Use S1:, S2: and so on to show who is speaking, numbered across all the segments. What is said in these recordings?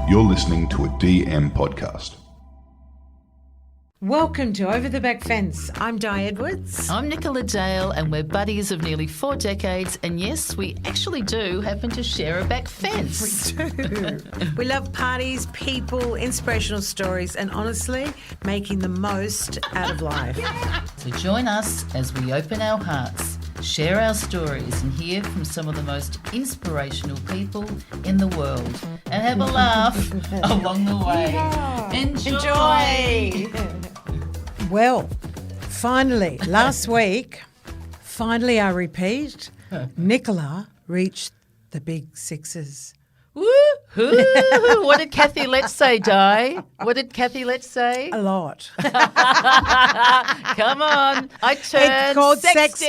S1: You're listening to a DM podcast.
S2: Welcome to Over the Back Fence. I'm Di Edwards.
S3: I'm Nicola Dale, and we're buddies of nearly 4 decades. And yes, we actually do happen to share a back fence.
S2: We do. We love parties, people, inspirational stories, and honestly, making the most out of life.
S3: So join us as we open our hearts, share our stories, and hear from some of the most inspirational people in the world, and have a laugh along the way.
S2: Yeah.
S3: Enjoy.
S2: Well, finally, last week, I repeat, Nicola reached the big sixes.
S3: Woo-hoo. What did Kathy Letts say, Di? What did Kathy Letts say?
S2: A lot.
S3: Come on. I turned
S2: It's called
S3: 60.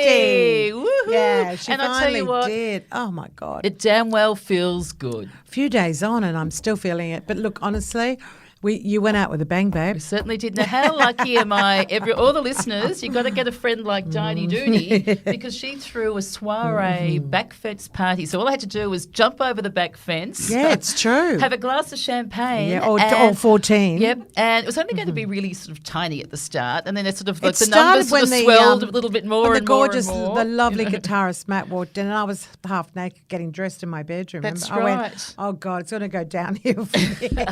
S3: Woohoo.
S2: Yeah, she
S3: and I tell
S2: finally
S3: you what,
S2: did. Oh, my God.
S3: it damn well feels good.
S2: A few days on and I'm still feeling it. But look, honestly, you went out with a bang, babe.
S3: We certainly did. Now, how lucky am I? All the listeners, you've got to get a friend like Diney Dooney because she threw a soiree back fence party. So all I had to do was jump over the back fence.
S2: Yeah, it's true.
S3: Have a glass of champagne.
S2: Yeah, or 14.
S3: Yep, and it was only going to be really sort of tiny at the start, and then it sort of like
S2: It
S3: the
S2: started
S3: numbers sort of
S2: when the,
S3: swelled a little bit more
S2: when
S3: and
S2: the gorgeous,
S3: more and more.
S2: the lovely guitarist Matt walked in, and I was half naked getting dressed in my bedroom.
S3: That's
S2: Remember? I went,
S3: right.
S2: oh God, it's going to go downhill from here.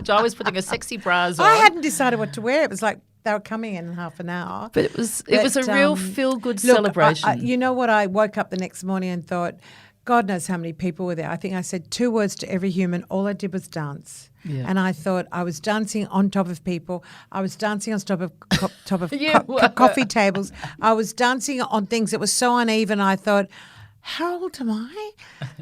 S3: I was putting a sexy bras on.
S2: I hadn't decided what to wear. It was like they were coming in half an hour.
S3: But it was a real feel-good
S2: look,
S3: celebration.
S2: you know what? I woke up the next morning and thought, God knows how many people were there. I think I said 2 words to every human. All I did was dance.
S3: Yeah.
S2: And I thought I was dancing on top of people. I was dancing on top of
S3: You
S2: coffee tables. I was dancing on things that were so uneven. I thought, how old am I?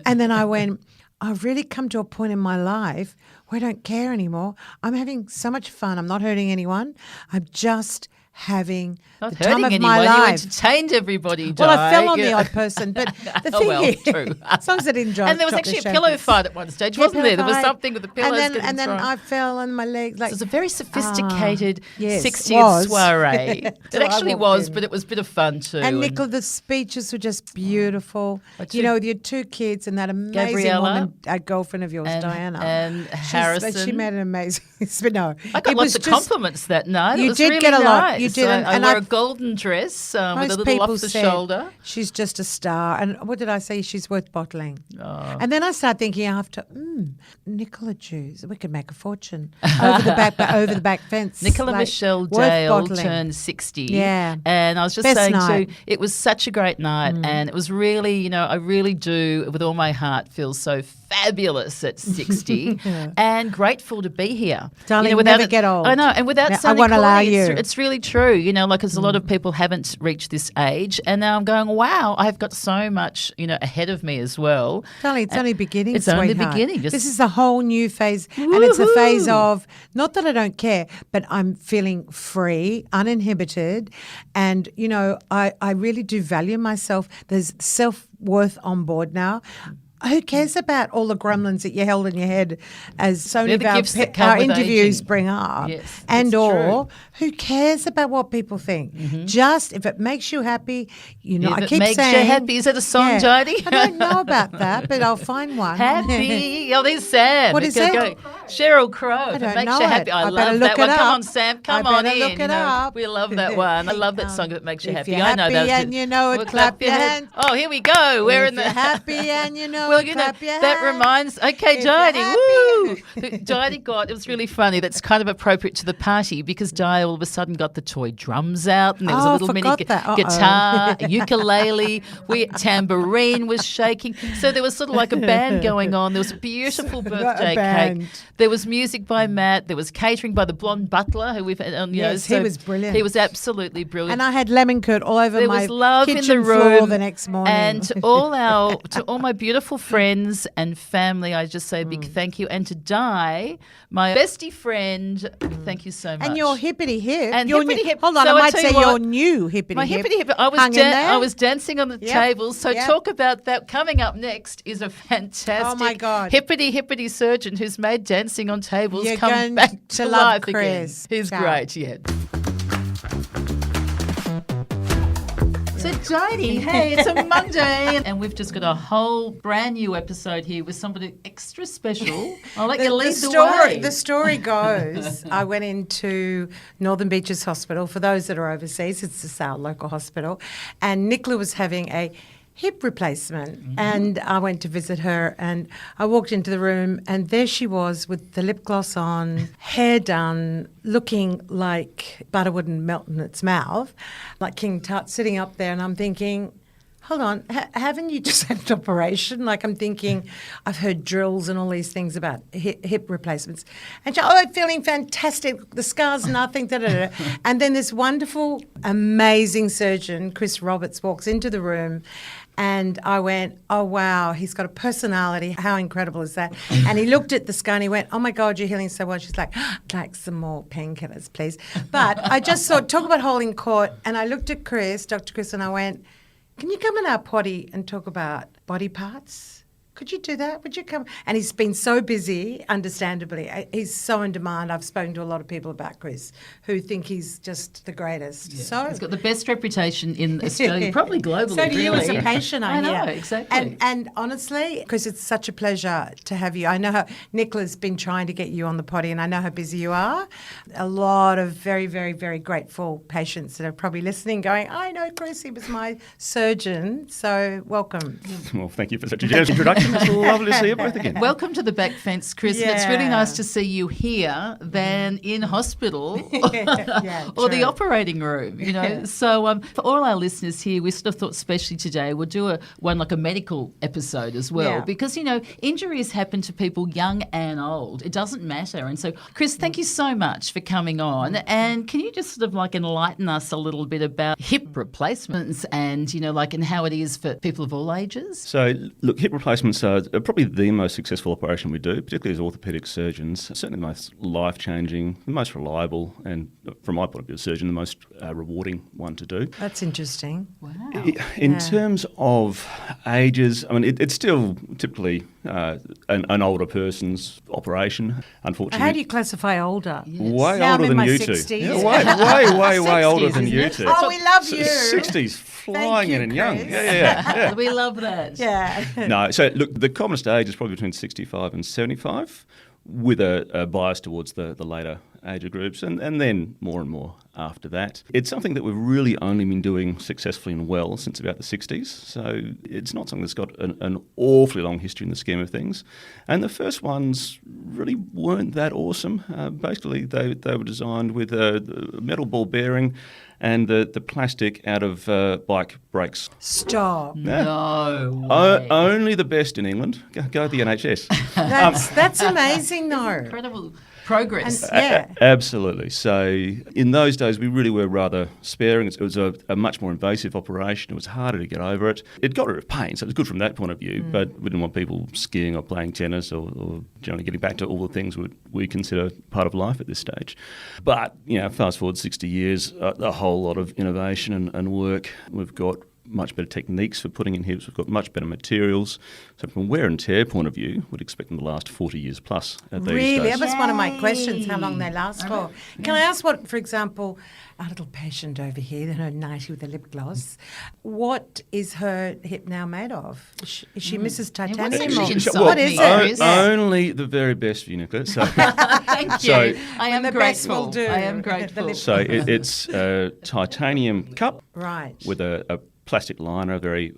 S2: And then I went, I've really come to a point in my life where I don't care anymore. I'm having so much fun. I'm not hurting anyone. I'm just having
S3: Not
S2: the time
S3: hurting
S2: of
S3: anyone.
S2: my
S3: You
S2: life.
S3: entertained everybody, Di.
S2: Well, I fell on the
S3: Yeah.
S2: odd person, but the
S3: Oh,
S2: thing
S3: well,
S2: is,
S3: true.
S2: as long as I didn't drop
S3: And there was
S2: drop
S3: actually
S2: the
S3: a pillow
S2: champagne.
S3: fight at one stage,
S2: Yeah,
S3: wasn't there? There
S2: pillow
S3: was
S2: fight.
S3: something with the pillows
S2: and
S3: getting
S2: then
S3: thrown.
S2: I fell on my legs. Like
S3: So it was a very sophisticated
S2: yes,
S3: 60th
S2: was.
S3: soiree. It
S2: So I
S3: actually
S2: walked
S3: was,
S2: in.
S3: but it was a bit of fun too.
S2: and Nicola, the speeches were just beautiful.
S3: two-
S2: You know, with your 2 kids and that amazing
S3: Gabriella
S2: woman, a girlfriend of yours, Diana.
S3: and Harrison.
S2: She made an amazing. But no,
S3: I got
S2: it
S3: lots
S2: was
S3: of
S2: just-
S3: compliments that night.
S2: You
S3: It was
S2: did
S3: really
S2: get a lot.
S3: nice.
S2: You did,
S3: I
S2: and
S3: wore
S2: I-
S3: a golden dress with a
S2: Most
S3: little
S2: people
S3: off the
S2: said
S3: shoulder.
S2: she's just a star. And what did I say? She's worth bottling. And then I started thinking after, Nicola Jews, we could make a fortune over the back fence.
S3: Nicola
S2: like,
S3: Michelle
S2: worth
S3: Dale
S2: bottling.
S3: turned 60.
S2: Yeah.
S3: And I was just
S2: Best
S3: saying
S2: night.
S3: too, it was such a great night. And it was really, I really do, with all my heart, feel so fabulous at 60 and grateful to be here.
S2: Darling,
S3: without
S2: never get old.
S3: I know. And without
S2: Now, I
S3: sounding
S2: won't allow
S3: corny,
S2: you.
S3: it's really true, because a lot of people haven't reached this age. And now I'm going, wow, I've got so much, ahead of me as well.
S2: Darling, it's only beginning,
S3: It's only
S2: sweetheart.
S3: beginning.
S2: This is a whole new phase. And it's a phase of, not that I don't care, but I'm feeling free, uninhibited. And, I really do value myself. There's self-worth on board now. Who cares about all the gremlins that you held in your head, as so many
S3: They're
S2: of
S3: the
S2: our,
S3: gifts that come
S2: our
S3: with
S2: interviews
S3: aging.
S2: bring up?
S3: Yes,
S2: and
S3: it's
S2: or who cares about what people think? Just if it makes you happy,
S3: If
S2: I
S3: it
S2: keep
S3: makes
S2: saying.
S3: you happy. Is that a song,
S2: Yeah.
S3: Jodie?
S2: I don't know about that, but I'll find one.
S3: Happy. Oh, there's Sam.
S2: What is
S3: Go,
S2: that?
S3: go. Sheryl Crow.
S2: I
S3: If
S2: don't
S3: it makes
S2: know
S3: you
S2: it.
S3: happy. I
S2: I
S3: love
S2: better
S3: that
S2: look
S3: one.
S2: it
S3: Come
S2: up.
S3: on, Sam.
S2: I
S3: Come on
S2: better
S3: in.
S2: look it up.
S3: We love that one. I love that song if it makes you
S2: If
S3: happy.
S2: you're
S3: I know
S2: happy
S3: that.
S2: and you know it,
S3: Well,
S2: clap your hands.
S3: Oh, here we go. We're
S2: If
S3: in the
S2: you're happy and you know
S3: Well,
S2: it, clap your
S3: that
S2: hands.
S3: reminds. Okay,
S2: If you're
S3: Jodie. Woo!
S2: happy.
S3: Jodie got. It was really funny. That's kind of appropriate to the party because Di all of a sudden got the toy drums out and there was
S2: Oh,
S3: a little mini
S2: forgot that. Uh-oh.
S3: guitar, a ukulele, tambourine was shaking. So there was sort of like a band going on. There was a beautiful birthday
S2: band.
S3: cake. There was music by Matt. There was catering by the blonde butler who we've had on.
S2: Yes, he was brilliant.
S3: He was absolutely brilliant.
S2: And I had lemon curd all over
S3: There
S2: my
S3: was love in
S2: kitchen
S3: the
S2: floor
S3: room
S2: the next morning.
S3: And to all my beautiful friends and family, I just say a big thank you. And to Di, my bestie friend, thank you so much.
S2: And your hippity hip.
S3: And
S2: your
S3: hippity
S2: new,
S3: hip.
S2: Hold on,
S3: So
S2: I
S3: I
S2: might
S3: tell
S2: say
S3: you what,
S2: your new hippity
S3: my
S2: hip.
S3: hippity hip. I
S2: hung in there.
S3: was dancing on the
S2: Yep.
S3: tables. So
S2: Yep.
S3: talk about that. Coming up next is a fantastic
S2: Oh, my God.
S3: hippity surgeon who's made dancing on tables
S2: You're
S3: come
S2: going
S3: back
S2: to
S3: to
S2: love
S3: life
S2: Chris.
S3: again. He's
S2: Ciao.
S3: great, yeah. So, Jodie, hey, it's a Monday, and we've just got a whole brand new episode here with somebody extra special. I'll let you lead the way.
S2: The story goes, I went into Northern Beaches Hospital. For those that are overseas, it's our local hospital, and Nicola was having a hip replacement, and I went to visit her, and I walked into the room, and there she was with the lip gloss on, hair done, looking like butter wouldn't melt in its mouth, like King Tut, sitting up there, and I'm thinking, hold on, haven't you just had an operation? Like, I'm thinking, I've heard drills and all these things about hip replacements. And she, I'm feeling fantastic. The scar's nothing, da-da-da. And then this wonderful, amazing surgeon, Chris Roberts, walks into the room. And I went, oh, wow, he's got a personality. How incredible is that? And he looked at the scar and he went, oh, my God, you're healing so well. She's like, I'd like some more painkillers, please. But I just thought, talk about holding court. And I looked at Chris, Dr. Chris, and I went, can you come in our potty and talk about body parts? Could you do that? Would you come? And he's been so busy, understandably. He's so in demand. I've spoken to a lot of people about Chris who think he's just the greatest.
S3: Yeah.
S2: So
S3: he's got the best reputation in Australia, probably globally.
S2: So do you
S3: really.
S2: as a patient,
S3: I know,
S2: hear.
S3: exactly.
S2: And honestly, Chris, it's such a pleasure to have you. I know how Nicola's been trying to get you on the potty, and I know how busy you are. A lot of very, very, very grateful patients that are probably listening going, I know Chris, he was my surgeon. So welcome.
S4: Well, thank you for such a generous introduction. It's lovely to see you both again.
S3: Welcome to the back fence, Chris. And it's really nice to see you here than in hospital or the operating room, you know. So for all our listeners here, we sort of thought especially today we'll do a medical episode as well because, you know, injuries happen to people young and old. It doesn't matter. And so, Chris, thank you so much for coming on. And can you just sort of like enlighten us a little bit about hip replacements and, you know, like and how it is for people of all ages?
S4: So, look, hip replacements are probably the most successful operation we do, particularly as orthopaedic surgeons. Certainly the most life-changing, the most reliable, and from my point of view as a surgeon, the most rewarding one to do.
S2: That's interesting.
S3: Wow.
S4: In terms of ages, I mean, it's still typically an older person's operation, unfortunately.
S2: How do you classify older?
S4: Way
S2: Now
S4: older
S2: I'm in
S4: than
S2: my
S4: you
S2: 60s.
S4: two. Yeah, way older
S3: 60s,
S4: than you
S3: isn't
S4: two.
S2: Oh, we love you.
S4: 60s flying
S2: you,
S4: in and young.
S2: Chris.
S4: Yeah.
S3: We love that.
S2: Yeah.
S4: No, so look, the commonest age is probably between 65 and 75, with a bias towards the later age groups, and then more and more after that. It's something that we've really only been doing successfully and well since about the 60s, so it's not something that's got an awfully long history in the scheme of things. And the first ones really weren't that awesome. Basically, they were designed with a metal ball bearing and the plastic out of bike brakes.
S2: Stop.
S3: No way.
S4: Only the best in England. Go to the NHS.
S2: That's amazing, though.
S3: Incredible progress.
S4: Absolutely. So in those days, we really were rather sparing. It was a much more invasive operation. It was harder to get over it. It got rid of pain, so it was good from that point of view, but we didn't want people skiing or playing tennis or generally getting back to all the things we consider part of life at this stage. But, you know, fast forward 60 years, a whole lot of innovation and work. We've got much better techniques for putting in hips. We've got much better materials. So from a wear and tear point of view, we'd expect them to last 40 years plus at these
S2: Really?
S4: days.
S2: That was one of my questions, how long they last for. Can I ask what, for example, our little patient over here, her 90 with the lip gloss, what is her hip now made of? Is she Mrs. Titanium? What is it?
S4: Only the very best for you, Nicola. So,
S3: Thank you. I am
S2: the best will
S3: grateful.
S2: do.
S3: I am grateful.
S4: so it's a titanium cup
S2: Right.
S4: with a plastic liner, a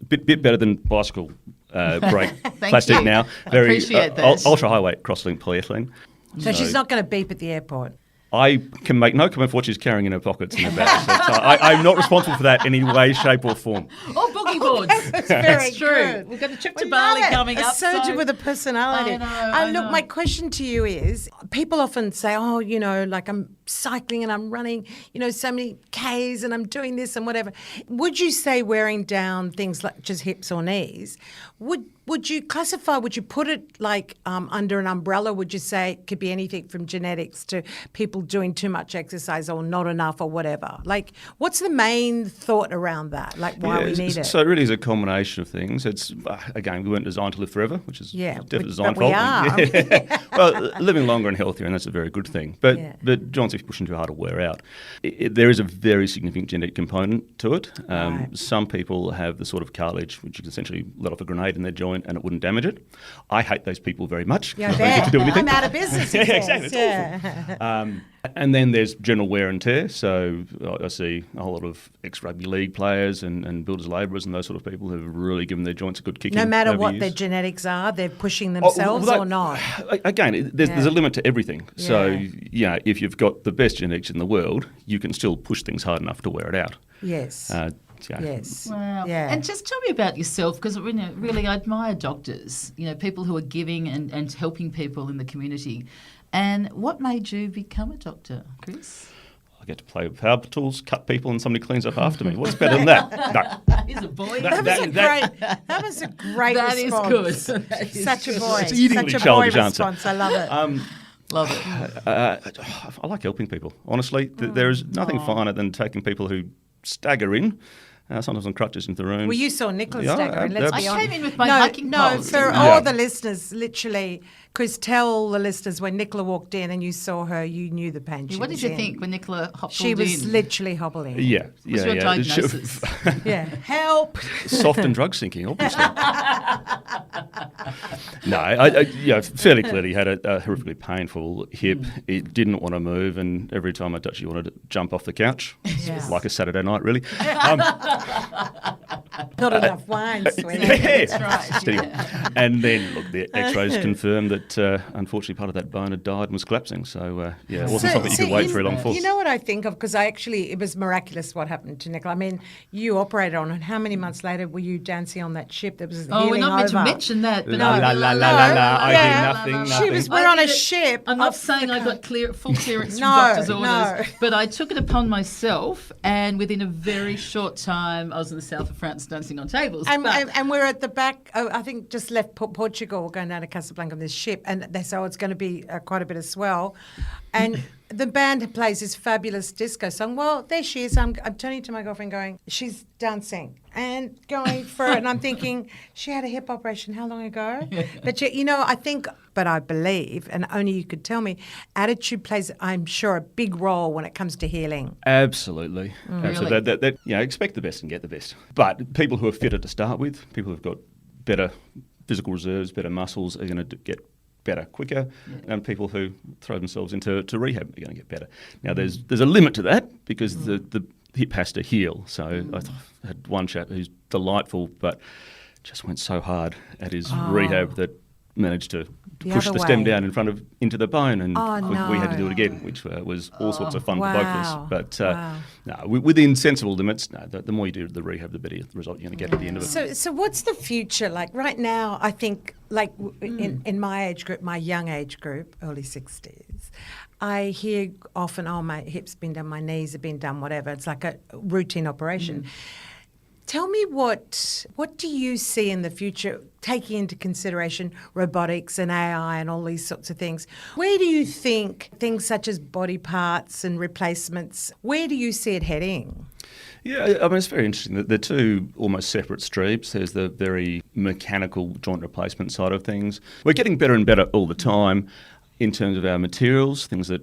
S4: bit better than bicycle brake plastic
S3: you.
S4: now.
S3: I
S4: Very
S3: appreciate that.
S4: ultra high weight cross-linked polyethylene.
S2: So she's not going to beep at the airport?
S4: I can make no comment for what she's carrying in her pockets in her bag. So I'm not responsible for that in any way, shape or form.
S3: Or boogie boards.
S2: Very
S3: It's true.
S2: good.
S3: We've got a trip
S2: We
S3: to Bali
S2: love it.
S3: coming up.
S2: A surgeon
S3: so-
S2: with a personality.
S3: I know.
S2: Look, my question to you is, people often say, oh, you know, like I'm cycling and I'm running, you know, so many Ks and I'm doing this and whatever. Would you say wearing down things like just hips or knees, would you classify, would you put it like under an umbrella? Would you say it could be anything from genetics to people doing too much exercise or not enough or whatever? Like, what's the main thought around that? Like, why we need it?
S4: So it really is a combination of things. It's again, we weren't designed to live forever, which is definitely designed
S2: but we
S4: for.
S2: are.
S4: Well, living longer and healthier, and that's a very good thing. But joints, if you're pushing too hard, will wear out. There is a very significant genetic component to it.
S2: Right.
S4: Some people have the sort of cartilage which you can essentially let off a grenade in their joint and it wouldn't damage it. I hate those people very much.
S2: Yeah, I
S4: I don't get to do anything.
S2: I'm out of business.
S4: Yeah, exactly. It's awful. And then there's general wear and tear. So I see a whole lot of ex-rugby league players and builders labourers and those sort of people who have really given their joints a good kicking.
S2: No matter
S4: over
S2: what
S4: years.
S2: their genetics are, they're pushing themselves or not.
S4: Again, there's a limit to everything. So, if you've got the best genetics in the world, you can still push things hard enough to wear it out.
S2: Yes. Yes.
S3: Wow.
S2: Yeah.
S3: And just tell me about yourself, because really I admire doctors, people who are giving and helping people in the community. And what made you become a doctor, Chris?
S4: I get to play with power tools, cut people, and somebody cleans up after me. What's better than that? No.
S3: He's a boy.
S2: That was a great
S3: That is
S2: response.
S3: good. That is
S2: Such a
S3: good.
S2: boy.
S4: It's eatingly
S2: Such a boy
S4: childish answer.
S2: response. I love it.
S3: Love it.
S4: I like helping people. Honestly, there is nothing finer than taking people who stagger in, sometimes on crutches into the room.
S2: Well, you saw Nicola staggering, let's be
S3: I
S2: honest.
S3: came in with my hiking poles.
S2: For
S3: didn't I?
S2: all the listeners, literally, Chris, tell the listeners when Nicola walked in and you saw her, you knew the pain she
S3: What
S2: was
S3: did you
S2: in.
S3: think when Nicola hopped
S2: She was
S3: in?
S2: literally hobbling.
S4: Yeah.
S3: What's your diagnosis?
S2: Yeah. Help.
S4: Soft and drug sinking, obviously. No, I fairly clearly had a horrifically painful hip. It didn't want to move, and every time I touched it, you wanted to jump off the couch.
S2: Yes.
S4: Like a Saturday night, really.
S2: Not enough wine, sweetie.
S4: Yeah.
S3: That's right.
S4: Steady.
S3: Yeah.
S4: And then, look, the x-rays confirmed that unfortunately part of that bone had died and was collapsing. So, it wasn't something you could wait very long for.
S2: You know what I think of? Because it was miraculous what happened to Nicola. I mean, you operated on it. How many months later were you dancing on that ship that was healing
S3: We're not meant
S2: over?
S3: to mention that. But
S4: La la la la la la. I
S2: Yeah.
S4: hear nothing.
S2: We're on a ship.
S3: I'm not
S2: off
S3: saying
S2: the
S3: I
S2: co-
S3: got full clearance from
S2: No,
S3: doctor's orders,
S2: no.
S3: but I took it upon myself, and within a very short time, I was in the south of France dancing on tables.
S2: And we're at the back, I think just left Portugal, going down to Casablanca on this ship, and they say, it's going to be quite a bit of swell. And the band plays this fabulous disco song. Well, there she is. I'm turning to my girlfriend going, she's dancing and going for it. And I'm thinking, she had a hip operation how long ago? But, I believe, and only you could tell me, attitude plays, I'm sure, a big role when it comes to healing.
S4: Absolutely. Absolutely.
S3: Really?
S4: Expect the best and get the best. But people who are fitter to start with, people who've got better physical reserves, better muscles, are going to get better quicker, and people who throw themselves into rehab are going to get better. Now, there's a limit to that because the hip has to heal. So I had one chap who's delightful, but just went so hard at his rehab that managed to push the stem down into the bone, and we had to do it again, which was all sorts of fun for both of us. But within sensible limits, the more you do the rehab, the better the result you're going to get at the end of it.
S2: So what's the future like? Right now, I think, like in my age group, my young age group, early 60s, I hear often, my hip's been done, my knees have been done, whatever. It's like a routine operation. Tell me what do you see in the future, taking into consideration robotics and AI and all these sorts of things? Where do you think things such as body parts and replacements, where do you see it heading?
S4: Yeah, I mean, it's very interesting. They're two almost separate streams. There's the very mechanical joint replacement side of things. We're getting better and better all the time in terms of our materials, things that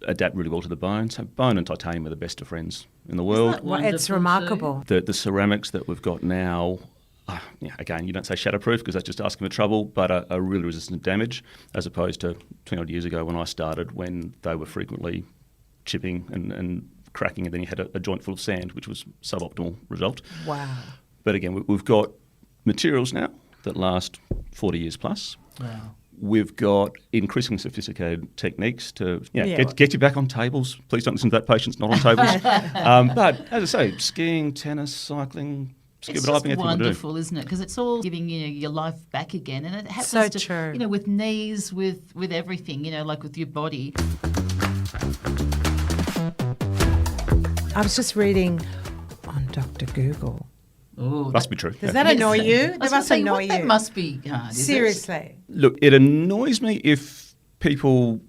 S4: adapt really well to the bone. So bone and titanium are the best of friends in the world.
S2: It's remarkable.
S4: The ceramics that we've got now, again, you don't say shatterproof because that's just asking for trouble, but are really resistant to damage, as opposed to 20 odd years ago when I started, when they were frequently chipping and cracking, and then you had a joint full of sand, which was suboptimal result.
S2: Wow.
S4: But again, we've got materials now that last 40 years plus.
S3: Wow.
S4: We've got increasingly sophisticated techniques to get you back on tables. Please don't listen to that patient's not on tables. But as I say, skiing, tennis, cycling, scuba diving,
S3: it's wonderful, isn't it? Because it's all giving your life back again, and it happens
S2: true.
S3: With knees, with everything, like with your body.
S2: I was just reading on Dr. Google.
S3: Oh,
S4: must be true.
S2: Does that annoy you?
S3: That must annoy you. That must be hard.
S2: Seriously.
S4: Look, it annoys me if people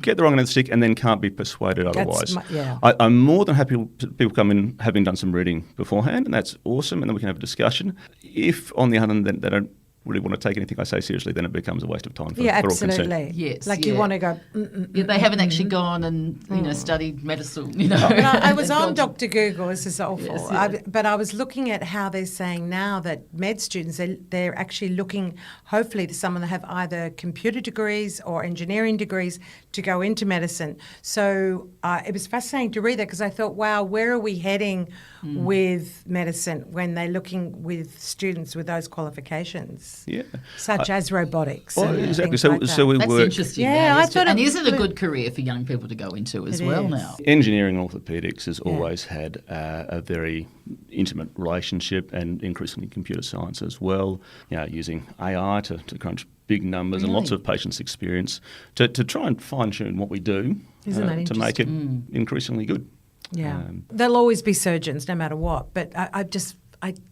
S4: get the wrong end of the stick and then can't be persuaded otherwise. I'm more than happy people come in having done some reading beforehand, and that's awesome, and then we can have a discussion. If, on the other hand, they don't really want to take anything I say seriously, then it becomes a waste of time for,
S2: Yeah,
S4: for all concerned.
S2: absolutely.
S3: Yes,
S2: Like you
S3: yeah.
S2: want to go.
S3: They haven't actually gone and studied medicine.
S2: But I was on Dr. Google. This is awful.
S3: Yes, yeah.
S2: But I was looking at how they're saying now that med students, they're actually looking, hopefully, to someone that have either computer degrees or engineering degrees to go into medicine. So it was fascinating to read that because I thought, wow, where are we heading with medicine when they're looking with students with those qualifications,
S4: Yeah.
S2: such as robotics?
S4: Well,
S2: and
S4: exactly.
S2: things like that.
S4: So we
S3: That's
S4: work.
S3: interesting.
S2: Yeah,
S3: that
S2: I
S3: is
S2: thought
S3: and
S2: it
S3: is it a
S2: blew-
S3: good career for young people to go into as
S2: It
S3: well
S2: is.
S3: now?
S4: Engineering and orthopaedics has always had a very intimate relationship, and increasingly computer science as well. Using AI to crunch big numbers and lots of patients' experience to try and fine tune what we do
S2: Isn't that
S4: to make it increasingly good.
S2: Yeah. There'll always be surgeons no matter what, but I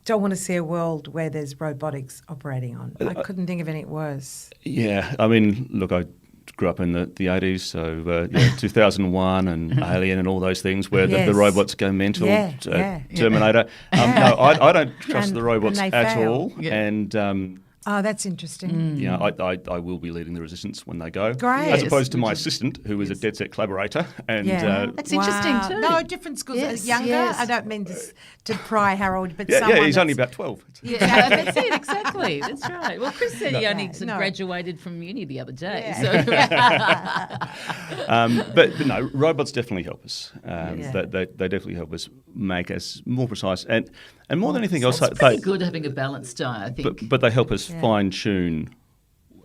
S2: don't want to see a world where there's robotics operating on. I couldn't think of anything worse.
S4: Yeah, I mean, look, I grew up in the 80s, so 2001 and Alien and all those things where the
S2: Yes.
S4: robots go mental,
S2: Yeah.
S4: Terminator. No, I don't trust
S2: And-
S4: the robots
S2: and they
S4: at
S2: fail.
S4: all.
S3: Yeah.
S4: And
S2: Oh, that's interesting.
S4: I will be leading the resistance when they go.
S2: Great.
S4: As
S2: Yes,
S4: opposed to my
S3: which is-
S4: assistant, who is a dead set collaborator. And
S3: That's interesting too.
S2: No, different schools.
S3: Yes,
S2: Younger.
S3: yes.
S2: I don't mean to pry Harold, but
S4: yeah,
S2: someone
S4: he's only
S2: that's-
S4: about 12.
S3: Yeah, that's it, exactly. That's right. Well, Chris said he only
S2: No.
S3: graduated from uni the other day.
S2: Yeah.
S4: But no, robots definitely help us.
S2: Yeah.
S4: They definitely help us make us more precise. And more than anything else,
S3: So it's pretty good having a balanced diet, I think.
S4: but they help us fine tune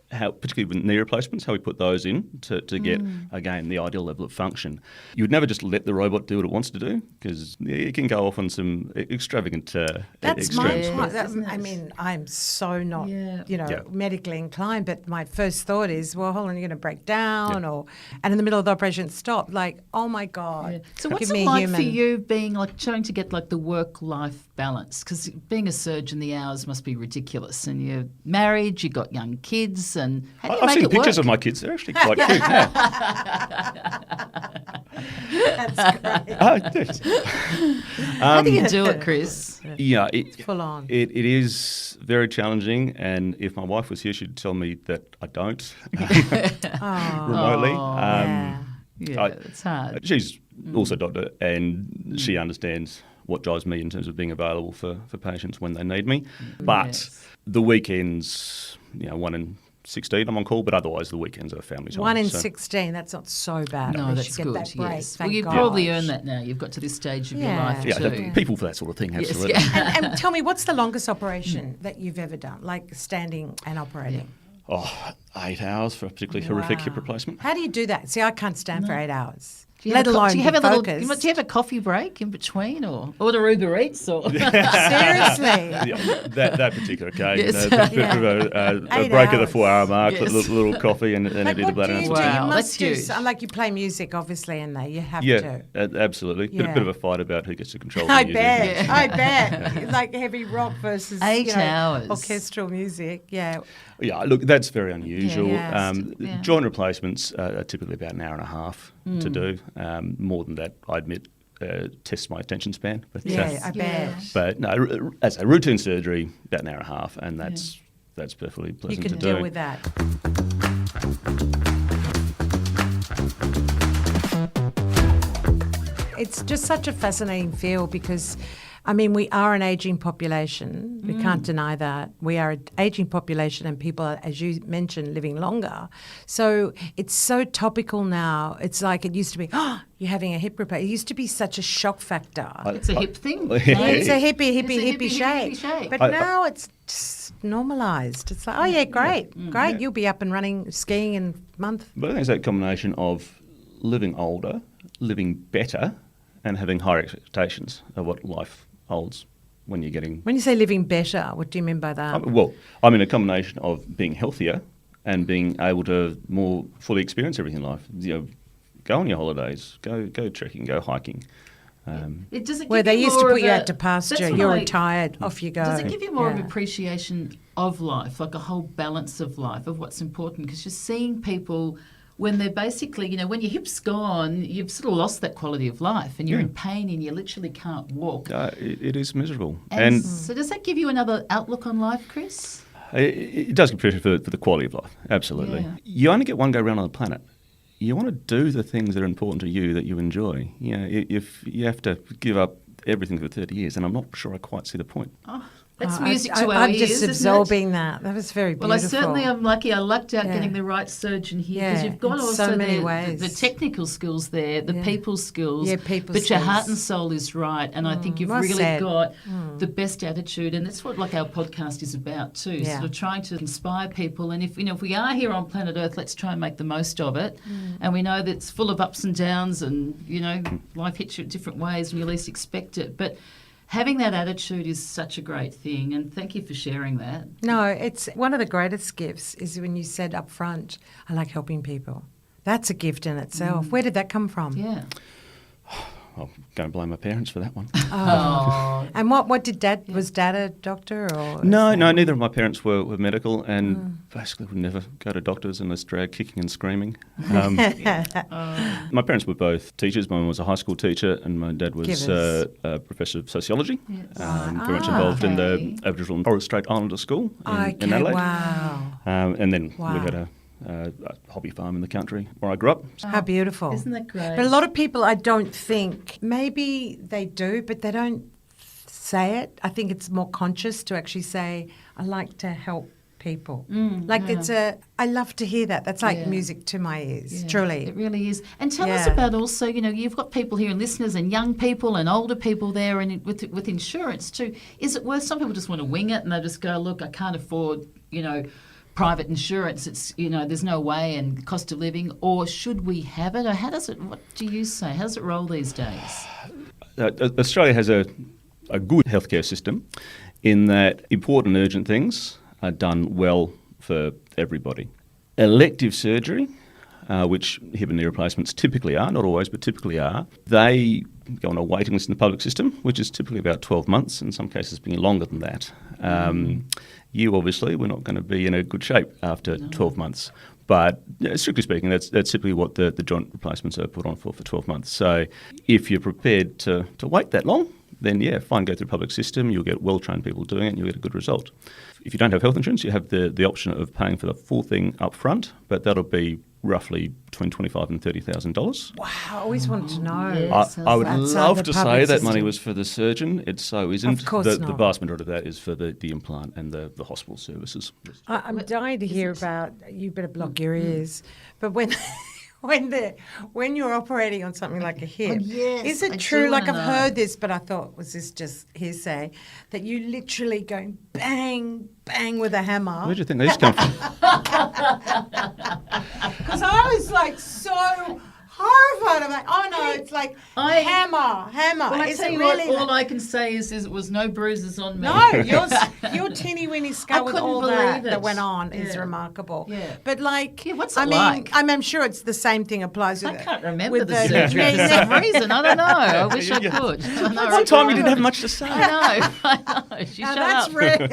S4: how, particularly with knee replacements, how we put those in to get, again, the ideal level of function. You would never just let the robot do what it wants to do, because it can go off on some extravagant
S2: That's my
S4: extremes.
S2: point.
S3: Yes, isn't
S2: I
S3: it?
S2: mean, I'm so not,
S3: Yeah.
S4: Yeah.
S2: medically inclined, but my first thought is, well, hold on, you're going to break down, and in the middle of the operation, stop. Like, oh my God.
S3: Yeah. So what's
S2: give
S3: it
S2: me a
S3: like
S2: human.
S3: for you being trying to get the work-life balance? Because being a surgeon, the hours must be ridiculous, and you're married, you've got young kids, and how do you
S4: I've
S3: make
S4: seen
S3: it
S4: pictures
S3: work?
S4: of my kids. They're actually quite cute. Yeah.
S2: That's great.
S4: Yes.
S3: How do you do it, Chris?
S4: Yeah,
S2: Full on.
S4: It is very challenging, and if my wife was here, she'd tell me that I don't remotely.
S2: Yeah.
S3: Yeah,
S4: I-
S3: it's hard.
S4: She's also a doctor, and she understands what drives me in terms of being available for patients when they need me. But
S3: Yes.
S4: the weekends, 1 in 16, I'm on call, but otherwise the weekends are family time.
S2: 1 in
S4: so-
S2: 16, that's not so bad.
S3: No,
S2: At least
S3: that's
S2: you get
S3: good.
S2: that break,
S3: Yes.
S2: thank
S3: Well, you've
S2: God.
S3: probably earned that now. You've got to this stage of your
S2: Yeah.
S3: life
S4: Yeah,
S3: too.
S4: the people for that sort of thing,
S3: Yes,
S4: absolutely.
S3: yeah.
S2: And tell me, what's the longest operation that you've ever done, like standing and operating?
S4: 8 hours for a particularly horrific hip
S2: Wow.
S4: replacement.
S2: How do you do that? See, I can't stand for 8 hours.
S3: Do you
S2: Let
S3: have a co-
S2: alone
S3: do you have
S2: be
S3: a little?
S2: focused.
S3: Do you have a coffee break in between, or order Uber Eats, or
S2: Seriously.
S4: Yeah, that particular occasion,
S3: Yes.
S4: a bit of a
S2: 8
S4: break at the
S2: hours.
S4: 4-hour mark,
S3: Yes.
S4: a little coffee and
S2: Like,
S4: empty the
S2: what do
S4: bladder.
S2: you
S4: and
S2: do?
S4: some-
S3: Wow,
S2: You
S3: that's
S2: must do
S3: huge.
S2: like you play music, obviously, in there. You have
S4: Yeah,
S2: to.
S4: absolutely.
S2: Yeah.
S4: Bit of a fight about who gets to control the
S2: I
S4: music.
S2: bet.
S3: Yeah.
S2: I bet. Like heavy rock versus
S3: 8 hours.
S2: orchestral music. Yeah.
S4: Yeah, look, that's very unusual.
S2: Yeah.
S3: Yeah.
S4: Joint replacements are typically about an hour and a half to do. More than that, I admit, tests my attention span. But,
S2: Yeah, I bet.
S4: but no, as a routine surgery, about an hour and a half, and that's perfectly
S2: You
S4: pleasant
S2: can
S4: to
S2: deal
S4: do.
S2: with that. It's just such a fascinating field because, I mean, we are an ageing population. We can't deny that. We are an ageing population and people are, as you mentioned, living longer. So it's so topical now. It's like it used to be, oh, you're having a hip repair. It used to be such a shock factor.
S3: it's a hip thing.
S4: Yeah.
S2: It's a hippie
S3: hippie
S2: shake.
S3: shake.
S2: But
S4: I-
S2: now it's just normalised. It's like, oh yeah, great.
S4: Yeah.
S2: You'll be up and running skiing in a month.
S4: But I think it's that combination of living older, living better, and having higher expectations of what life holds when you're getting.
S2: When you say living better, what do you mean by that?
S4: Well, I mean a combination of being healthier and being able to more fully experience everything in life. Go on your holidays, go trekking, go hiking.
S3: Does it
S2: Where
S3: give
S2: they
S3: you
S2: used to
S3: more
S2: put
S3: of
S2: you
S3: a-
S2: out to pasture,
S3: that's what
S2: you're
S3: I-
S2: retired, off you go.
S3: Does it give you more of
S2: Yeah.
S3: appreciation of life, like a whole balance of life, of what's important? Because you're seeing people when they're basically, when your hip's gone, you've sort of lost that quality of life and you're in pain and you literally can't walk.
S4: It is miserable.
S3: And so does that give you another outlook on life, Chris?
S4: It does compete for the quality of life, absolutely.
S3: Yeah.
S4: You only get one go round on the planet. You want to do the things that are important to you that you enjoy. If you have to give up everything for 30 years, and I'm not sure I quite see the point.
S3: That's music to our
S2: I'm
S3: ears,
S2: just
S3: isn't it?
S2: absorbing that. That was very beautiful.
S3: Well, I certainly am lucky. I lucked out getting the right surgeon here because you've got
S2: in
S3: also
S2: so many ways.
S3: the technical skills there, the people skills.
S2: People
S3: but
S2: skills.
S3: your heart and soul is right, and I think you've
S2: well
S3: really
S2: said.
S3: got the best attitude, and that's what our podcast is about too.
S2: Yeah.
S3: Sort of trying to inspire people, and if we are here on planet Earth, let's try and make the most of it. And we know that it's full of ups and downs, and life hits you in different ways when you least expect it, but. Having that attitude is such a great thing, and thank you for sharing that.
S2: No, it's one of the greatest gifts is when you said up front, I like helping people. That's a gift in itself. Where did that come from?
S3: Yeah.
S4: I'm going to blame my parents for that one.
S3: Oh.
S2: And what did Dad, was Dad a doctor? Or
S4: No, neither of my parents were medical, and basically would never go to doctors unless dragged kicking and screaming. My parents were both teachers. My mum was a high school teacher, and my dad was a professor of sociology. Very much involved in the Aboriginal and Torres Strait Islander School in Adelaide.
S2: Wow.
S4: And then we had a hobby farm in the country where I grew up.
S2: How beautiful.
S3: Isn't that great?
S2: But a lot of people, I don't think, maybe they do, but they don't say it. I think it's more conscious to actually say, I like to help people. I love to hear that. That's like music to my ears, truly.
S3: It really is. And tell us about also, you've got people here and listeners and young people and older people there, and with insurance too. Is it worth, some people just want to wing it and they just go, look, I can't afford, private insurance, it's there's no way, and cost of living, or should we have it, or what do you say, how does it roll these days?
S4: Australia has a good healthcare system in that important urgent things are done well for everybody. Elective surgery, which hip and knee replacements typically are, not always, but typically are, they go on a waiting list in the public system, which is typically about 12 months, in some cases being longer than that. You obviously were not going to be in a good shape after 12 months. But strictly speaking, that's typically what the joint replacements are put on for 12 months. So if you're prepared to wait that long, then fine, go through the public system, you'll get well-trained people doing it and you'll get a good result. If you don't have health insurance, you have the option of paying for the full thing up front, but that'll be roughly between $25,000 and $30,000.
S2: Wow, I always wanted to know.
S3: Yes,
S4: I would love
S2: the
S4: to
S2: public
S4: say that money
S2: system.
S4: was for the surgeon. It so isn't.
S2: Of course
S4: the
S2: not.
S4: vast majority of that is for the implant and the hospital services.
S2: I'm dying to hear about, you better block your ears, but when you're operating on something like a hip, is it
S3: I
S2: true,
S3: do
S2: like I've
S3: wanna know.
S2: heard this, but I thought, was this just hearsay, that you literally going bang, bang with a hammer?
S4: Where do you think these come from?
S2: Because I was like so horrified. I'm like, oh no, it's like hammer.
S3: Well, I
S2: Is
S3: tell
S2: it
S3: you
S2: really?
S3: what, all I can say is it was no bruises on me.
S2: No, your teeny weeny skull with
S3: couldn't
S2: all
S3: believe
S2: that
S3: it.
S2: went on is
S3: Yeah.
S2: remarkable.
S3: Yeah.
S2: But like,
S3: what's it
S2: I mean,
S3: like?
S2: I'm sure it's the same thing applies with
S3: I can't remember
S2: with
S3: the surgery for some reason. I don't know. I wish I could. I know,
S4: One time you didn't have much to say.
S3: I know. You
S2: Now
S3: shut
S2: that's
S3: up.
S2: rare.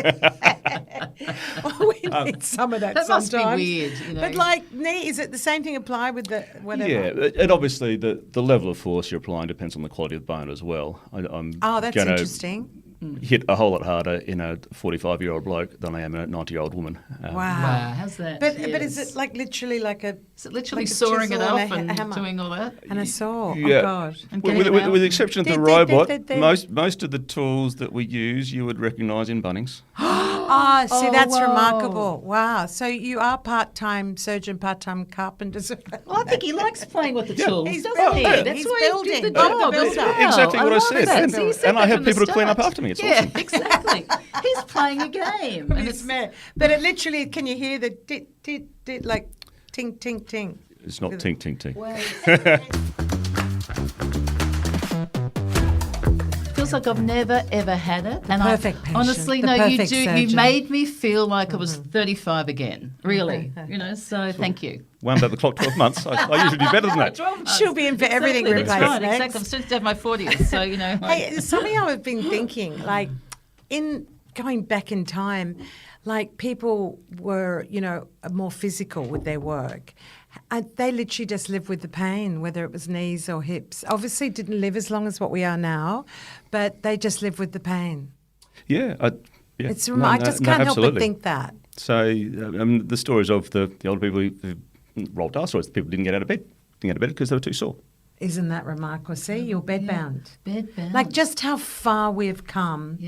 S2: Well, we need some of that,
S3: That must
S2: sometimes.
S3: be weird.
S2: But like knee, is it the same thing apply with the whatever?
S4: Yeah, and obviously the level of force you're applying depends on the quality of the bone as well. I'm
S2: Oh, that's
S4: gonna
S2: interesting.
S4: hit a whole lot harder in a 45-year-old bloke than I am in a 90-year-old woman.
S2: Wow.
S3: Wow, how's that?
S2: But is
S3: Yes.
S2: it like literally like a
S3: Is it literally
S2: like a
S3: sawing it
S2: chisel
S3: off
S2: and a
S3: and
S2: hammer?
S3: doing all that?
S2: and a saw?
S4: Yeah.
S2: Oh God.
S3: And
S4: With,
S3: getting
S4: with,
S3: it out?
S4: with the exception of the
S2: Did-
S4: robot,
S2: did-
S4: most of the tools that we use you would recognise in Bunnings.
S2: Ah, see,
S3: Oh,
S2: that's
S3: whoa.
S2: remarkable. Wow. So you are part-time surgeon, part-time carpenter.
S3: Well, I think he likes playing with the tools,
S2: He's
S3: doesn't
S2: building.
S3: he? That's
S2: He's
S3: why
S2: building.
S3: he did the
S2: Oh,
S3: job
S2: the
S3: as
S2: builder.
S3: well.
S4: Exactly what I
S3: love
S4: said.
S3: that.
S4: And-
S3: See, he said
S4: and I
S3: that
S4: have
S3: from the
S4: people to clean up
S3: start.
S4: after me. It's
S3: yeah,
S4: awesome.
S3: exactly. He's playing a game. And it's
S2: But it literally, can you hear the dit, dit, dit, like ting, ting, ting?
S4: It's not tink, tink, tink.
S3: feels like I've never ever had it. And
S2: Perfect
S3: I
S2: patient,
S3: honestly,
S2: the
S3: no, you
S2: perfect
S3: do. You
S2: surgeon.
S3: made me feel like I was 35 again. Really, So thank you.
S4: Wound back the clock 12 months. I usually do better than that.
S3: 12 months.
S2: She'll be in for everything
S3: Exactly,
S2: replaced
S3: that's right,
S2: next.
S3: exactly. I'm soon to have my 40th, so
S2: Hey, there's something I've been thinking, like in going back in time, like people were, more physical with their work. And they literally just lived with the pain, whether it was knees or hips. Obviously didn't live as long as what we are now, but they just lived with the pain.
S4: Yeah.
S2: I just can't help but think that.
S4: So the stories of the older people who rolled our stories, the people didn't get out of bed because they were too sore.
S2: Isn't that remarkable? See, you're bedbound.
S3: Bedbound.
S2: Like just how far we've come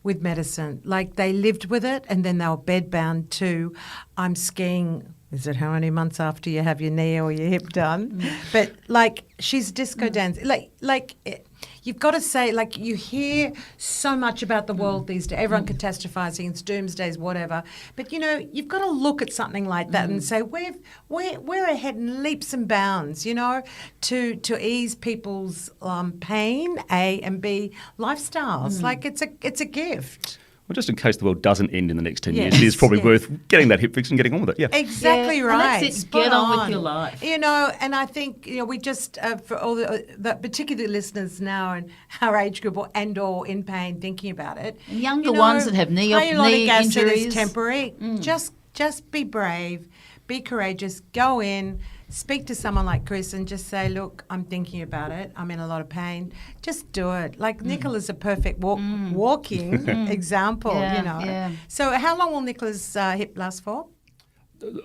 S2: with medicine. Like they lived with it and then they were bedbound too. I'm skiing. Is it how many months after you have your knee or your hip done? But like she's disco dancing. You've got to say, like, you hear so much about the world these days. Everyone catastrophizing, it's doomsdays, whatever. But, you know, you've got to look at something like that and say, we're ahead in leaps and bounds, you know, to ease people's pain, A, and B, lifestyles. Like, it's a gift.
S4: Well, just in case the world doesn't end in the next 10 years, it is probably worth getting that hip fix and getting on with it. Yeah,
S2: exactly right.
S3: And that's it. Get on with your life.
S2: You know, and I think we just for all the particular listeners now and our age group or in pain, thinking about it,
S3: and younger ones that have knee injuries,
S2: is temporary. Just be brave, be courageous, go in. Speak to someone like Chris and just say, look, I'm thinking about it. I'm in a lot of pain. Just do it. Like Nicola's a perfect walking example, you know. Yeah. So how long will Nicola's hip last for?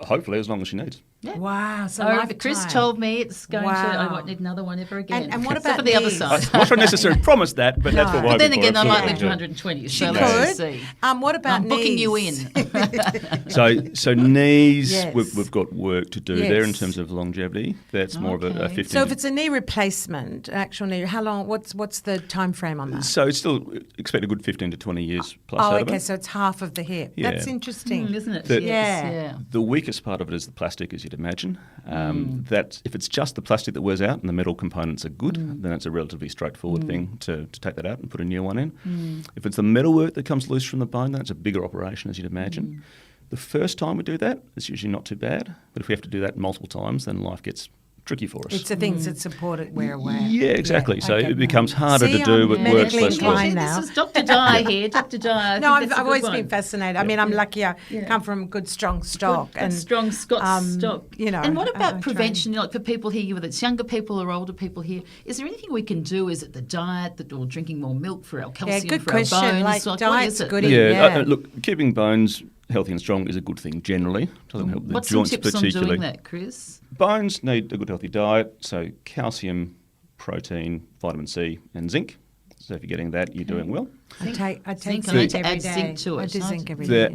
S4: Hopefully as long as she needs.
S3: Yeah.
S2: Wow. So
S3: Chris told me it's going to, I won't need another one ever again.
S2: And what about
S3: for the other side?
S4: I'm not sure necessarily promise that, but that's what we're
S3: But then
S4: hoping
S3: again,
S4: for.
S3: I might live to 120.
S2: She
S3: so
S2: could.
S3: let's see.
S2: What about
S3: I'm
S2: knees?
S3: booking you in.
S4: So knees,
S2: Yes.
S4: we've got work to do there in terms of longevity. That's more of a 15.
S2: So if it's a knee replacement, actual knee, how long? What's the time frame on that?
S4: So it's still expect a good 15 to 20 years plus out of it.
S2: So it's half of the hip.
S4: Yeah.
S2: That's interesting,
S3: Isn't it?
S2: Yeah.
S4: The weakest part of it is the plastic, as you'd imagine. That if it's just the plastic that wears out and the metal components are good, then it's a relatively straightforward thing to take that out and put a new one in. If it's the metalwork that comes loose from the bone, then it's a bigger operation, as you'd imagine. The first time we do that, it's usually not too bad. But if we have to do that multiple times, then life gets tricky for us.
S2: It's the things that support it wear away.
S4: Yeah, exactly. So it becomes harder to do, but works less well.
S2: Now.
S3: This is Dr. Di here. Dr. Di.
S2: No, I've always been fascinated. I mean, I'm lucky I come from good, strong stock.
S3: And strong Scots stock.
S2: You know,
S3: and what about prevention? Like for people here, whether it's younger people or older people here, is there anything we can do? Is it the diet, or drinking more milk for our calcium,
S2: good
S3: for
S2: question.
S3: our bones?
S2: Like diet's good.
S4: Look, keeping bones healthy and strong is a good thing generally. Doesn't help the
S3: What's
S4: joints
S3: some tips
S4: particularly.
S3: on doing that, Chris?
S4: Bones need a good healthy diet, so calcium, protein, vitamin C and zinc. So if you're getting that, you're doing well.
S2: I take
S3: zinc.
S2: zinc
S3: I need to
S2: every
S3: add
S2: day.
S3: zinc to it.
S2: I do zinc every day.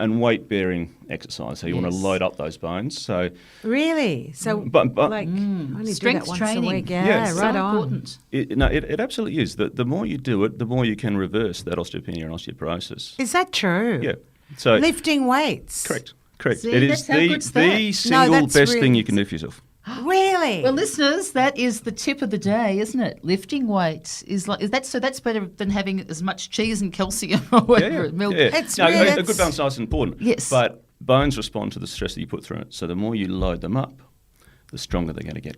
S4: And weight-bearing exercise, so you want to load up those bones. So
S2: really? So
S4: but
S2: like only
S3: strength
S2: do that
S3: training.
S2: Once a week. Yeah,
S4: Yes.
S2: right
S3: so
S2: on.
S3: important.
S4: It absolutely is. The more you do it, the more you can reverse that osteopenia and osteoporosis.
S2: Is that true?
S4: Yeah. So
S2: lifting weights.
S4: Correct.
S3: See,
S4: It is
S3: that's how good's that?
S4: the single
S2: that's
S4: best
S2: really-
S4: thing you can do for yourself.
S2: Really?
S3: Well, listeners, that is the tip of the day, isn't it? Lifting weights is that's better than having as much cheese and calcium or whatever milk.
S4: Yeah.
S2: It's
S4: No,
S2: really-
S4: a good balanced diet is important.
S3: Yes.
S4: But bones respond to the stress that you put through it. So the more you load them up, the stronger they're going to get.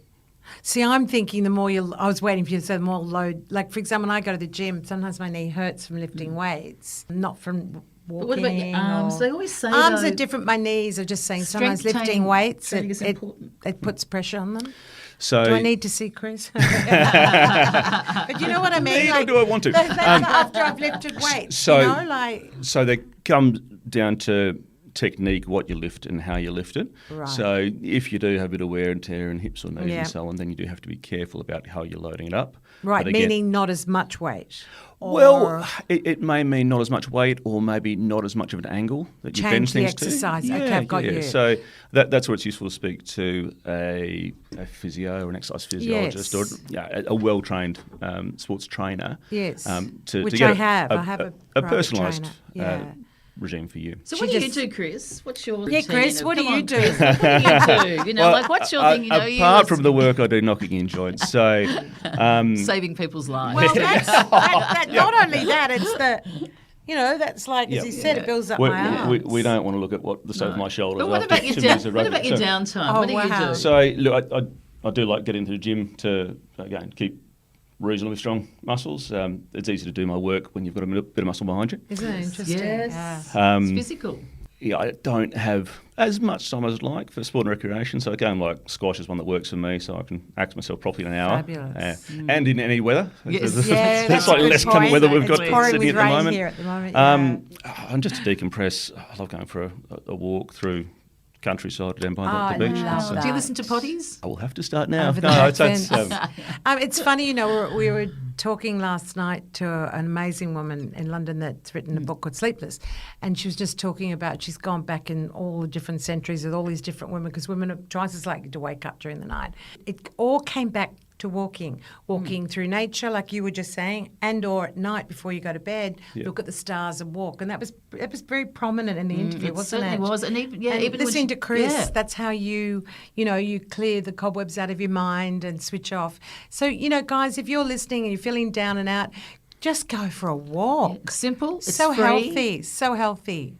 S2: See, I'm thinking I was waiting for you to say the more load. Like, for example, when I go to the gym, sometimes my knee hurts from lifting weights, not from walking.
S3: But what about your arms? They always say
S2: arms
S3: though,
S2: are different. My knees are just saying sometimes
S3: strength
S2: lifting weights,
S3: training is
S2: it
S3: important.
S2: puts pressure on them.
S4: So
S2: Do I need to see Chris? But you know what I mean?
S4: Neither do I want to.
S2: That's after I've lifted weights.
S4: so-
S2: you know, like
S4: So they come down to technique, what you lift and how you lift it.
S2: Right.
S4: So if you do have a bit of wear and tear in hips or knees
S2: Yeah.
S4: and so on, then you do have to be careful about how you're loading it up.
S2: right,
S4: But again-
S2: meaning not as much weight.
S4: Well, it may mean not as much weight or maybe not as much of an angle that you
S2: Change
S4: bend
S2: the
S4: things
S2: exercise.
S4: to.
S2: Okay, I've got you.
S4: So that's where it's useful to speak to a physio or an exercise physiologist
S2: Yes.
S4: or a well-trained sports trainer.
S2: Yes,
S4: to
S2: which
S4: get
S2: I have. I have a private
S4: personalised
S2: trainer. Yeah.
S4: regime for you.
S3: So
S2: She
S3: what do
S2: just-
S3: you do, Chris? What's your
S2: Yeah,
S3: routine?
S2: Chris, what do
S3: Come
S2: you
S3: on,
S2: do?
S3: Chris, what do you do? You know, like what's your thing? You know,
S4: apart from the work I do knocking in joints, so
S3: saving people's lives.
S2: Well, not only that, it's the, that's like, as he said, it builds up my arms.
S4: we don't want to look at what the state of my shoulders.
S3: But what
S4: after
S3: about your
S4: 2 minutes of
S3: what
S4: rugby.
S3: about your
S4: So-
S3: downtime?
S2: Oh,
S3: What do you
S2: wow.
S3: do?
S4: So look, I do like getting to the gym to again keep reasonably strong muscles. It's easy to do my work when you've got a bit of muscle behind you.
S2: Isn't it interesting?
S3: Yes.
S2: Yeah.
S3: It's physical.
S4: I don't have as much time as I'd like for sport and recreation. So a game like squash is one that works for me, so I can act myself properly in an hour.
S2: Fabulous.
S4: And in any weather.
S3: Yes.
S4: There's
S2: that's
S4: slightly
S2: a good
S4: less common
S2: point.
S4: weather we've got
S2: It's
S4: in
S2: pouring
S4: Sydney
S2: with
S4: at the
S2: rain
S4: moment.
S2: here at the moment.
S4: And just to decompress, I love going for a walk through countryside down by the beach.
S2: love
S4: So
S2: that.
S3: Do you listen to potties?
S4: I will have to start now.
S2: Over the
S4: No,
S2: fence.
S4: it's
S2: It's funny, we were talking last night to an amazing woman in London that's written a book called Sleepless, and she was just talking about she's gone back in all the different centuries with all these different women, because women are twice as likely to wake up during the night. It all came back to walking through nature, like you were just saying, and or at night before you go to bed, look at the stars and walk. And that was very prominent in the interview, wasn't it?
S3: It certainly was. And even
S2: listening to Chris,
S3: yeah.
S2: that's how you clear the cobwebs out of your mind and switch off. So, guys, if you're listening and you're feeling down and out, just go for a walk.
S3: Simple. It's
S2: so
S3: free.
S2: healthy.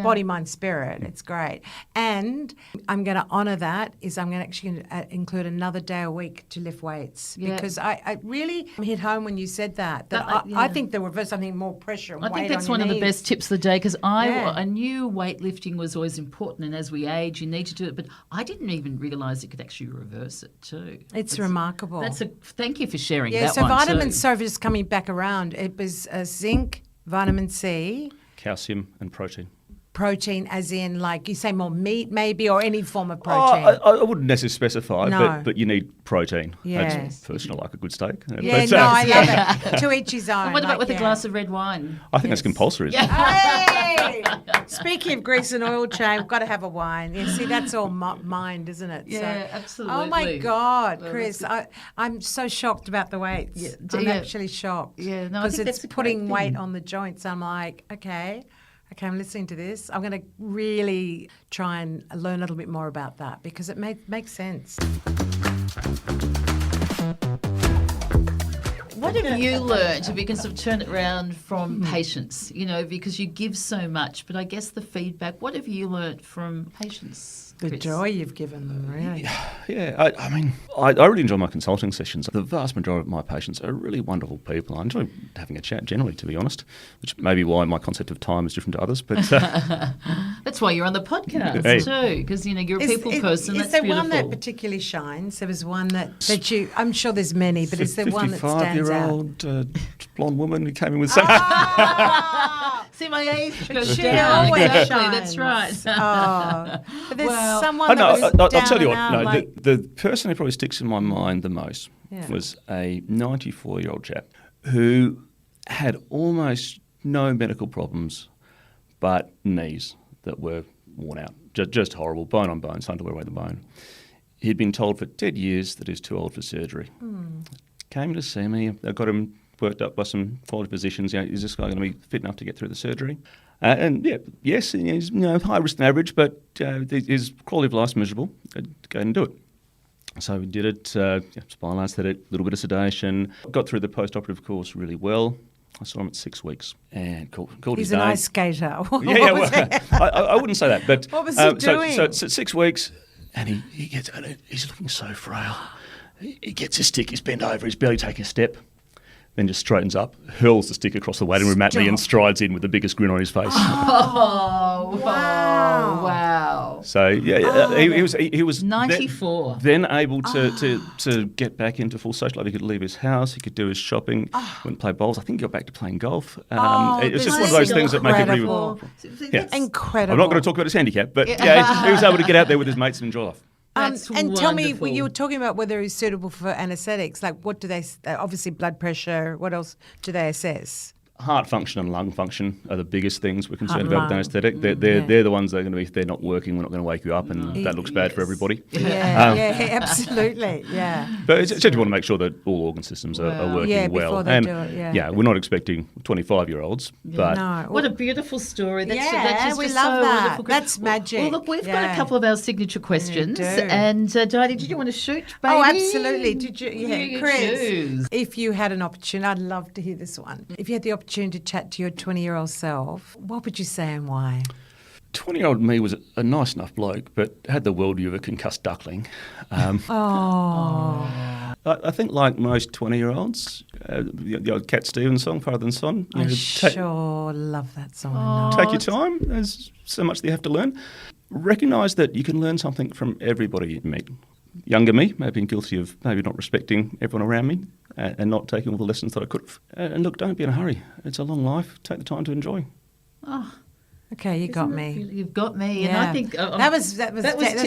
S2: Body, mind, spirit. It's great. And I'm going to honour that. I'm going to actually include another day a week to lift weights, because I really hit home when you said that I think the reverse, something more pressure and
S3: I
S2: weight
S3: think that's
S2: on
S3: one
S2: your
S3: of the
S2: knees.
S3: best tips of the day, because I knew weightlifting was always important, and as we age, you need to do it. But I didn't even realise it could actually reverse it too.
S2: It's remarkable.
S3: Thank you for sharing
S2: Yeah,
S3: that
S2: so
S3: one
S2: vitamins,
S3: too.
S2: so just coming back around, it was zinc, vitamin C,
S4: calcium and protein.
S2: protein as in, like, you say more meat maybe, or any form of protein?
S4: I wouldn't necessarily specify,
S2: No.
S4: but you need protein.
S2: Yes.
S4: That's personal, like a good steak.
S2: Yeah, no, I love it. To each his own.
S3: And what about with a
S2: yeah.
S3: glass of red wine?
S4: I think that's compulsory. Isn't it?
S2: Hey! Speaking of grease and oil chain, we've got to have a wine. You see, that's all mind, isn't it?
S3: Yeah,
S2: Oh
S3: absolutely.
S2: my God,
S3: Well,
S2: Chris, I'm so shocked about the weights.
S3: Yeah,
S2: I'm
S3: yeah.
S2: actually shocked.
S3: Yeah, no, I
S2: because
S3: think
S2: it's
S3: that's a great
S2: putting weight
S3: thing.
S2: on the joints. I'm like, okay, I'm listening to this. I'm going to really try and learn a little bit more about that, because it makes sense.
S3: What have you learned, if you can sort of turn it around, from patients, because you give so much, but I guess the feedback, what have you learned from patients?
S2: The
S3: Chris?
S2: joy you've given them, really.
S4: Yeah, I mean, I really enjoy my consulting sessions. The vast majority of my patients are really wonderful people. I enjoy having a chat generally, to be honest, which may be why my concept of time is different to others. But
S3: That's why you're on the podcast
S4: Hey.
S3: too, because you're a people person.
S2: Is
S3: That's
S2: there
S3: beautiful.
S2: one that particularly shines? There was one that you, I'm sure there's many, but is there one that stands out?
S4: 55-year-old blonde woman who came in with some...
S3: See, my age goes
S2: She
S3: down.
S2: always
S3: Exactly,
S2: shines.
S3: that's right.
S2: Oh, but there's
S3: Well,
S2: someone
S4: Oh,
S2: that
S4: no,
S2: was
S4: I'll
S2: down
S4: tell you
S2: and
S4: what.
S2: out,
S4: No,
S2: like,
S4: the person who probably sticks in my mind the most
S2: Yeah.
S4: was a 94-year-old chap who had almost no medical problems, but knees that were worn out, just horrible, bone on bone, something to wear away the bone. He'd been told for 10 years that he was too old for surgery. Came to see me. I got him worked up by some quality physicians. Is this guy going to be fit enough to get through the surgery? Yes, he's higher risk than average, but his quality of life's miserable. Go ahead and do it. So we did it, spinal anaesthetic, a little bit of sedation. Got through the post-operative course really well. I saw him at 6 weeks and called
S2: he's
S4: his
S2: an
S4: name.
S2: ice skater.
S4: I wouldn't say that, but
S2: What was he doing?
S4: So it's at 6 weeks, and he's looking so frail. He gets his stick, he's bent over, he's barely taking a step, then just straightens up, hurls the stick across the waiting room at me, and strides in with the biggest grin on his face.
S3: Oh, wow.
S4: So he was
S3: 94.
S4: Then able to get back into full social life. He could leave his house, he could do his shopping, went and play bowls. I think he got back to playing golf. It was just one of those things that make it really.
S2: incredible.
S4: Yeah.
S2: Incredible.
S4: I'm not going to talk about his handicap, but he was able to get out there with his mates and enjoy life.
S3: That's
S2: and tell me,
S3: wonderful.
S2: you were talking about whether he's suitable for anaesthetics. Like, what do they? Obviously, blood pressure. What else do they assess?
S4: Heart function and lung function are the biggest things we're concerned
S2: Heart,
S4: about with
S2: lung.
S4: anaesthetic.
S2: Yeah.
S4: They're the ones that are going to be, if they're not working, we're not going to wake you up, and that looks bad for everybody.
S2: Yeah, absolutely. Yeah.
S4: But it's you want to make sure that all organ systems are working
S2: Yeah,
S4: well.
S2: before they
S4: and
S2: do it, yeah.
S4: we're not expecting 25-year-olds, but
S2: No.
S3: What a beautiful story. That's
S2: we
S3: just
S2: love
S3: so
S2: that.
S3: wonderful.
S2: That's magic.
S3: Well, look, we've got
S2: Yeah.
S3: a couple of our signature questions.
S2: do.
S3: And, Diane, did you want to shoot, baby?
S2: Oh, absolutely. Did you? Yeah,
S3: You
S2: Chris.
S3: choose.
S2: If you had an opportunity, I'd love to hear this one. If you had the opportunity to chat to your 20-year-old self, what would you say and why?
S4: 20-year-old me was a nice enough bloke, but had the worldview of a concussed duckling. I think like most 20-year-olds, the old Cat Stevens song, Father and Son.
S2: I sure love that song.
S4: Take your time. There's so much that you have to learn. Recognise that you can learn something from everybody you meet. Younger me may have been guilty of maybe not respecting everyone around me and not taking all the lessons that I could have. And look, don't be in a hurry. It's a long life. Take the time to enjoy.
S3: Oh,
S2: Okay, you got me.
S3: You've got me, and
S2: Yeah.
S3: I think
S2: that was
S3: a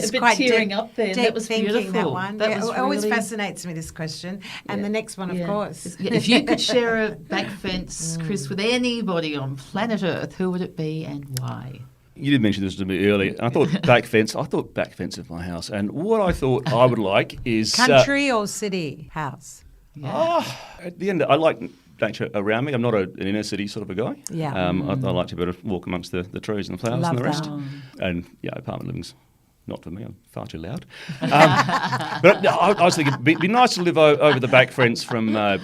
S3: bit
S2: quite
S3: tearing
S2: deep,
S3: up there.
S2: deep
S3: That was
S2: thinking,
S3: beautiful.
S2: That one.
S3: That
S2: Yeah,
S3: was
S2: it always
S3: really-
S2: fascinates me, this question, and the next one, of course.
S3: Yeah, if you could share a back fence, Chris, with anybody on planet Earth, who would it be and why?
S4: You did mention this to me earlier. I thought back fence of my house. And what I thought I would like is...
S2: Country or city house?
S4: At the end, I like nature around me. I'm not an inner city sort of a guy.
S2: Yeah.
S4: I like to be able to walk amongst the trees and the flowers
S2: Love
S4: and the rest.
S2: that.
S4: And yeah, apartment living's not for me. I'm far too loud. But I was thinking it'd be nice to live over the back fence from a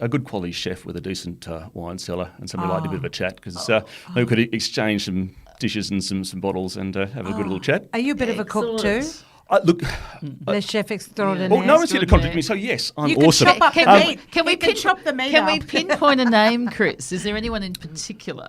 S4: good quality chef with a decent wine cellar and somebody like a bit of a chat because we could exchange some dishes and some bottles and have a good little chat.
S2: Are you a bit of a cook too?
S3: Excellent.
S4: Look,
S2: The chef extraordinaire.
S4: well, no one's here to contradict me, so yes, I'm
S2: You can
S4: awesome.
S2: chop up the meat.
S3: Can we
S2: chop the meat
S3: Can we
S2: up.
S3: pinpoint a name, Chris? Is there anyone in particular?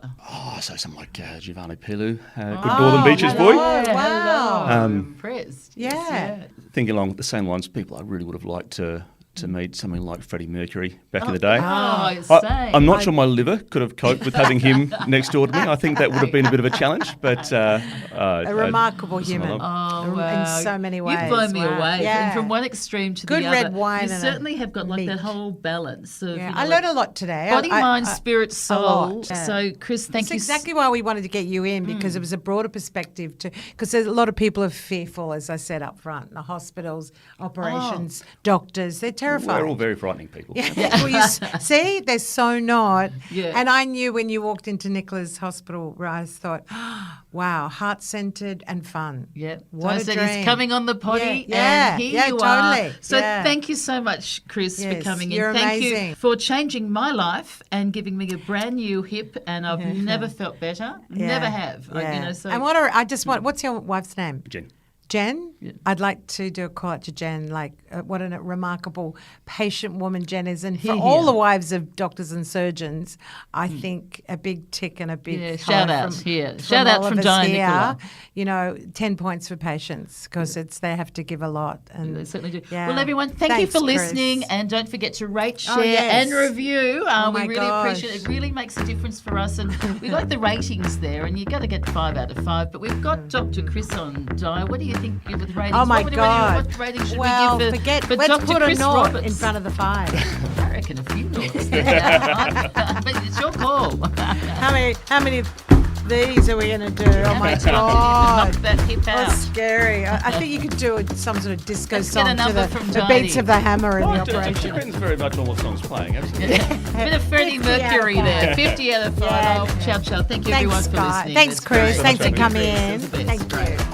S4: So someone like Giovanni Pilu, good Northern Beaches boy.
S2: Wow.
S3: Hello. I'm impressed.
S2: Yeah.
S4: Thinking along the same lines, people I really would have liked to meet something like Freddie Mercury back in the day. I'm not sure my liver could have coped with having him next door to me. I think that would have been a bit of a challenge, but
S2: A remarkable human.
S3: Oh, wow.
S2: In so many ways.
S3: You've blown me
S2: Wow.
S3: away.
S2: Yeah.
S3: And from one extreme to
S2: Good
S3: the other.
S2: red wine
S3: You
S2: and
S3: certainly have got like
S2: meat.
S3: that whole balance of
S2: Yeah.
S3: you know,
S2: I learned a lot today.
S3: body, mind,
S2: I-
S3: spirit,
S2: a
S3: soul.
S2: lot, yeah.
S3: So, Chris, thank
S2: That's
S3: you.
S2: exactly why we wanted to get you in, because it was a broader perspective too. Because there's a lot of people are fearful, as I said up front. The hospitals, operations, doctors, they're terrified.
S4: we're all very frightening people.
S2: Well, see, they're so not.
S3: Yeah.
S2: And I knew when you walked into Nicola's hospital, where I thought, wow, heart-centred and fun.
S3: Yeah,
S2: What
S3: so I
S2: a
S3: said
S2: dream.
S3: he's coming on the potty,
S2: Yeah,
S3: and here
S2: yeah,
S3: you
S2: totally.
S3: are. So
S2: Yeah.
S3: thank you so much, Chris, for
S2: Yes,
S3: coming in.
S2: you're
S3: Thank
S2: amazing.
S3: you for changing my life and giving me a brand new hip, and I've never felt better.
S2: Yeah.
S3: Never have.
S2: Yeah.
S3: So
S2: And I just want, what's your wife's name?
S4: Jen.
S2: Jen? I'd like to do a call out to Jen, like what a remarkable, patient woman Jen is. And for all the wives of doctors and surgeons, I think a big tick and a big
S3: shout
S2: hello
S3: out
S2: from,
S3: here.
S2: from
S3: Shout out
S2: all
S3: from
S2: of us
S3: Di and
S2: here.
S3: Nicola.
S2: You know, 10 points for patients because they have to give a lot. And
S3: They certainly do.
S2: Yeah.
S3: Well, everyone, thank you
S2: Thanks,
S3: for
S2: Chris.
S3: listening, and don't forget to rate, share,
S2: Oh, yes.
S3: and review.
S2: Oh,
S3: we
S2: my
S3: really
S2: gosh.
S3: appreciate it. It really makes a difference for us, and we like the ratings there, and you got to get 5 out of 5. But we've got Dr. Chris on, Di. What do you think with ratings?
S2: Oh, my
S3: what
S2: God.
S3: What rating should
S2: Well,
S3: we give
S2: forget,
S3: for
S2: let's
S3: Dr.
S2: put
S3: Chris
S2: a naught
S3: Roberts?
S2: in front of the 5.
S3: I reckon a few noughts there. But it's your call.
S2: How many of these are we going to do? Oh, my
S3: Knock
S2: God.
S3: that hip out.
S2: That's scary. I think you could do some sort of disco
S3: Let's get a
S2: song to
S3: number from
S2: the
S3: Johnny.
S2: beats of the hammer in the
S4: It
S2: operation.
S4: depends very much on what song's playing. Absolutely.
S3: Bit of Freddie
S2: 50 out of
S3: Mercury
S2: 5.
S3: there. 50 out of 5.
S2: Yeah.
S3: Oh, ciao, ciao. Thank you,
S2: Thanks,
S3: everyone, for
S2: Scott.
S3: listening.
S2: Thanks,
S3: That's
S2: Chris.
S3: great.
S2: Thanks for
S3: Thank you,
S2: coming
S3: Chris.
S2: in.
S3: That's the best.
S2: Thank you.